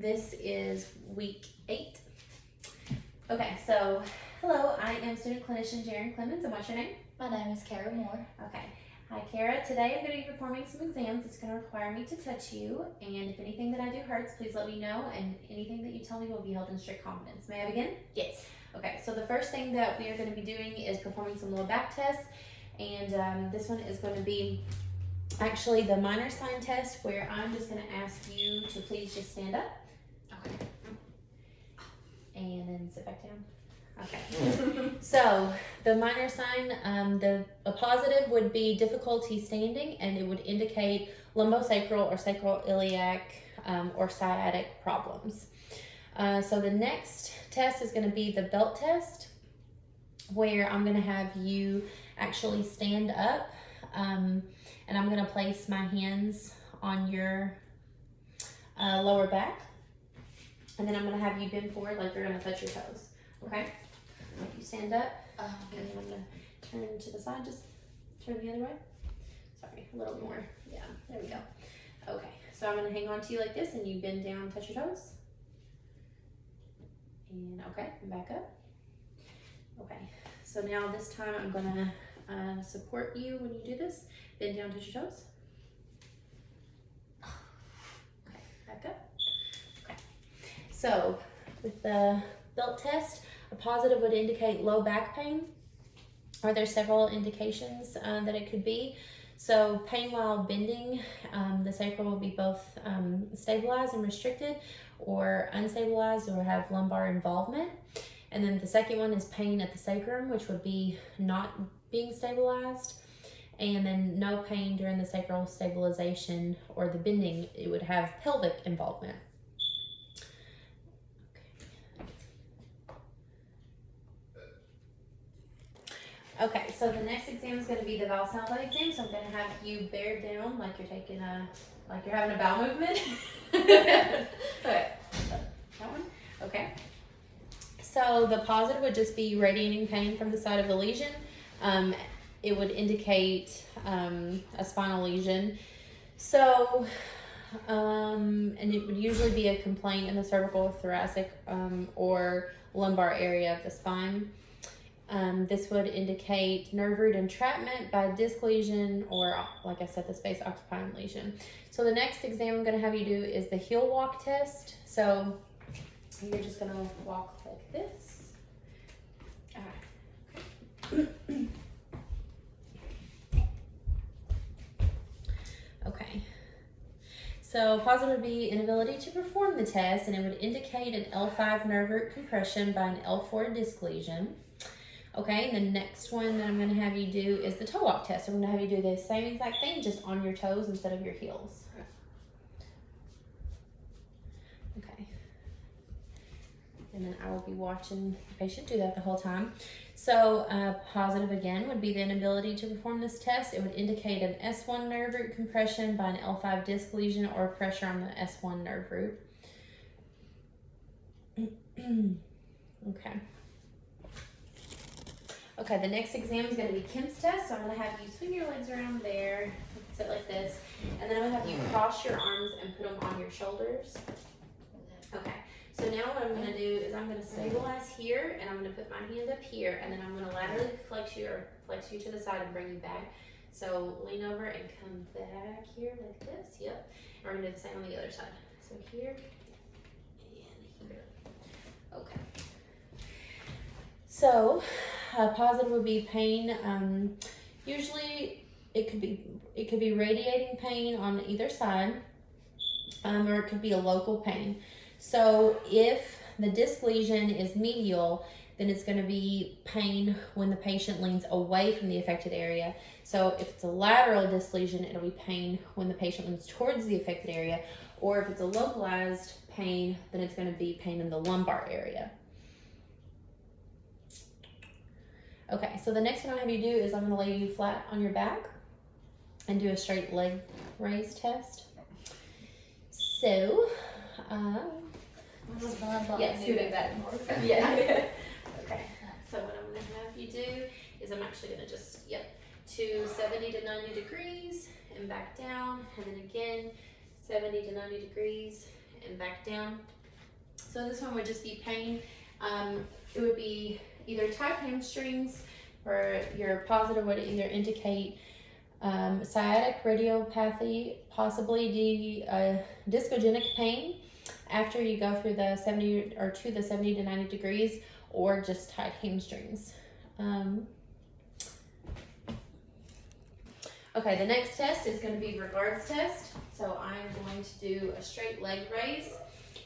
This is week 8. Okay, so hello, I am student clinician Jaren Clemens, and what's your name? My name is Kara Moore. Okay. Hi, Kara. Today I'm going to be performing some exams. It's going to require me to touch you, and if anything that I do hurts, please let me know, and anything that you tell me will be held in strict confidence. May I begin? Yes. Okay, so the first thing that we are going to be doing is performing some lower back tests, and this one is going to be actually the minor sign test, where I'm just going to ask you to please just stand up. Okay. And then sit back down. Okay. So the minor sign, a positive would be difficulty standing, and it would indicate lumbosacral or sacroiliac or sciatic problems. So the next test is going to be the belt test, where I'm going to have you actually stand up, and I'm going to place my hands on your lower back. And then I'm going to have you bend forward like you're going to touch your toes. Okay? You stand up. And then I'm going to turn to the side. Just turn the other way. Sorry, a little more. Yeah, there we go. Okay, so I'm going to hang on to you like this, and you bend down, touch your toes. And okay, and back up. Okay, so now this time I'm going to support you when you do this. Bend down, touch your toes. Okay, back up. So, with the belt test, a positive would indicate low back pain. Are there several indications that it could be? So, pain while bending, the sacral will be both stabilized and restricted, or unstabilized, or have lumbar involvement. And then the second one is pain at the sacrum, which would be not being stabilized. And then no pain during the sacral stabilization or the bending, it would have pelvic involvement. Okay, so the next exam is going to be the Valsalva exam. So I'm going to have you bear down like you're taking like you're having a bowel movement. Okay, that one. Okay. So the positive would just be radiating pain from the side of the lesion. It would indicate a spinal lesion. So, and it would usually be a complaint in the cervical, thoracic, or lumbar area of the spine. This would indicate nerve root entrapment by disc lesion, or, like I said, the space occupying lesion. So the next exam I'm going to have you do is the heel walk test. So you're just going to walk like this. Okay. So positive would be inability to perform the test, and it would indicate an L5 nerve root compression by an L4 disc lesion. Okay, and the next one that I'm going to have you do is the toe walk test. I'm going to have you do the same exact thing, just on your toes instead of your heels. Okay. And then I will be watching the patient do that the whole time. So positive again would be the inability to perform this test. It would indicate an S1 nerve root compression by an L5 disc lesion or pressure on the S1 nerve root. Okay. Okay, the next exam is going to be Kemp's test. So I'm going to have you swing your legs around there, sit like this, and then I'm going to have you cross your arms and put them on your shoulders. Okay, so now what I'm going to do is I'm going to stabilize here, and I'm going to put my hand up here, and then I'm going to laterally flex you to the side and bring you back. So lean over and come back here like this. Yep. And we're going to do the same on the other side. So here and here. Okay. So, positive would be pain. Usually, it could be radiating pain on either side, or it could be a local pain. So, if the disc lesion is medial, then it's going to be pain when the patient leans away from the affected area. So, if it's a lateral disc lesion, it'll be pain when the patient leans towards the affected area. Or if it's a localized pain, then it's going to be pain in the lumbar area. Okay, so the next one I have you do is I'm going to lay you flat on your back and do a straight leg raise test. So, yes, do that more. Yeah. Okay, so what I'm going to have you do is I'm actually going to just, to 70 to 90 degrees and back down, and then again 70 to 90 degrees and back down. So this one would just be pain. It would be either tight hamstrings, or your positive would either indicate sciatic radiopathy, possibly discogenic pain after you go through the 70 or to the 70 to 90 degrees, or just tight hamstrings. Okay, the next test is going to be regards test. So I'm going to do a straight leg raise,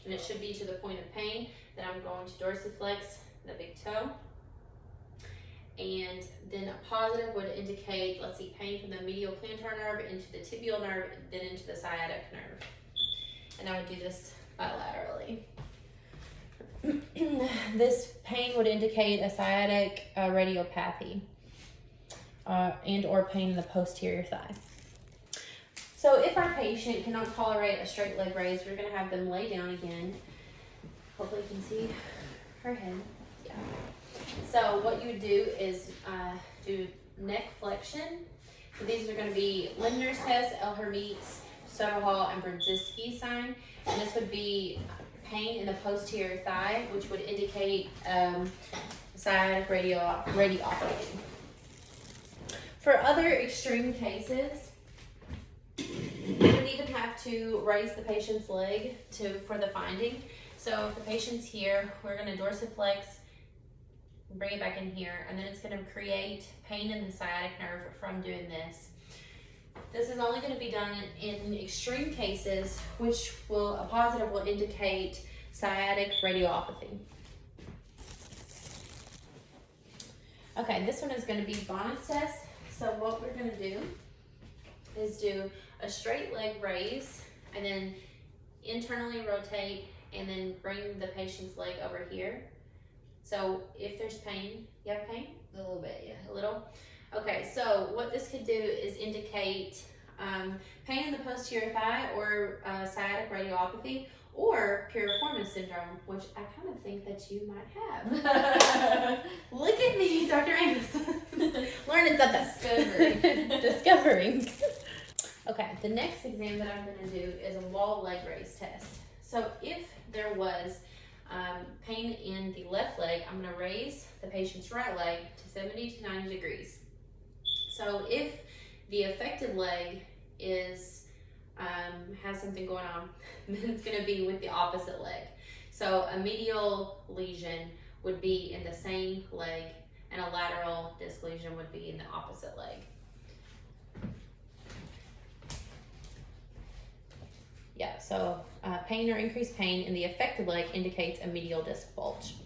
and it should be to the point of pain. Then I'm going to dorsiflex the big toe. And then a positive would indicate, let's see, pain from the medial plantar nerve into the tibial nerve, then into the sciatic nerve. And I would do this bilaterally. This pain would indicate a sciatic radiopathy and or pain in the posterior thigh. So if our patient cannot tolerate a straight leg raise, we're going to have them lay down again. Hopefully you can see her head. Yeah. So what you would do is do neck flexion. So these are going to be Lindner's test, L-Hermitz, Soderhall, and Brzezinski sign. And this would be pain in the posterior thigh, which would indicate sciatic radiopathy. For other extreme cases, you would even have to raise the patient's leg for the finding. So if the patient's here, we're going to dorsiflex, bring it back in here, and then it's going to create pain in the sciatic nerve from doing this. This is only going to be done in extreme cases, which a positive will indicate sciatic radiopathy. Okay, this one is going to be Bonnet's test. So what we're going to do is do a straight leg raise, and then internally rotate, and then bring the patient's leg over here. So if there's pain, you have pain? A little bit, yeah. A little? Okay, so what this could do is indicate pain in the posterior thigh, or sciatic radiopathy, or piriformis syndrome, which I kind of think that you might have. Look at me, Dr. Amos. Learning something. Discovering. Okay, the next exam that I'm going to do is a wall leg raise test. So if there was pain in the left leg, I'm going to raise the patient's right leg to 70 to 90 degrees. So if the affected leg has something going on, then it's going to be with the opposite leg. So a medial lesion would be in the same leg, and a lateral disc lesion would be in the opposite leg. Yeah, so pain or increased pain in the affected leg indicates a medial disc bulge.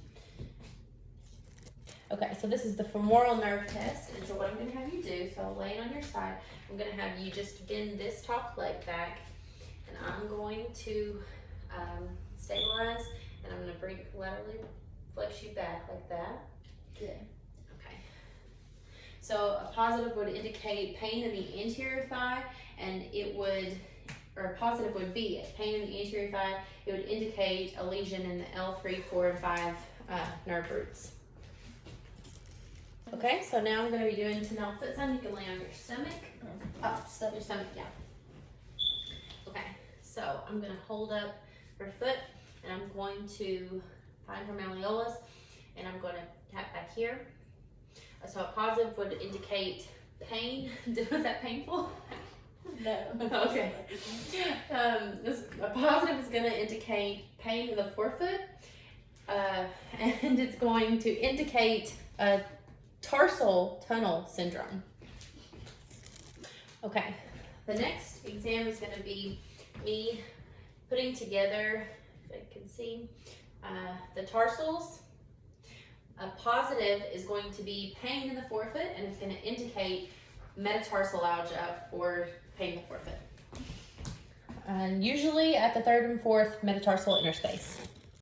Okay, so this is the femoral nerve test, and so what I'm going to have you do, so laying on your side, I'm going to have you just bend this top leg back, and I'm going to stabilize, and I'm going to laterally flex you back like that. Good. Okay. So a positive would indicate pain in the anterior thigh, and or a positive would be pain in the anterior thigh. It would indicate a lesion in the L3, 4, and 5 nerve roots. Okay, so now I'm going to be doing Tenel foot sun. You can lay on your stomach. Your stomach, yeah. Okay, so I'm going to hold up her foot, and I'm going to find her malleolus, and I'm going to tap back here. So a positive would indicate pain. Was that painful? No. Okay. A positive is going to indicate pain in the forefoot, and it's going to indicate a tarsal tunnel syndrome. Okay, the next exam is going to be me putting together, if I can see, the tarsals. A positive is going to be pain in the forefoot, and it's going to indicate metatarsalalgia, or pain in the forefoot. And usually at the 3rd and 4th metatarsal interspace.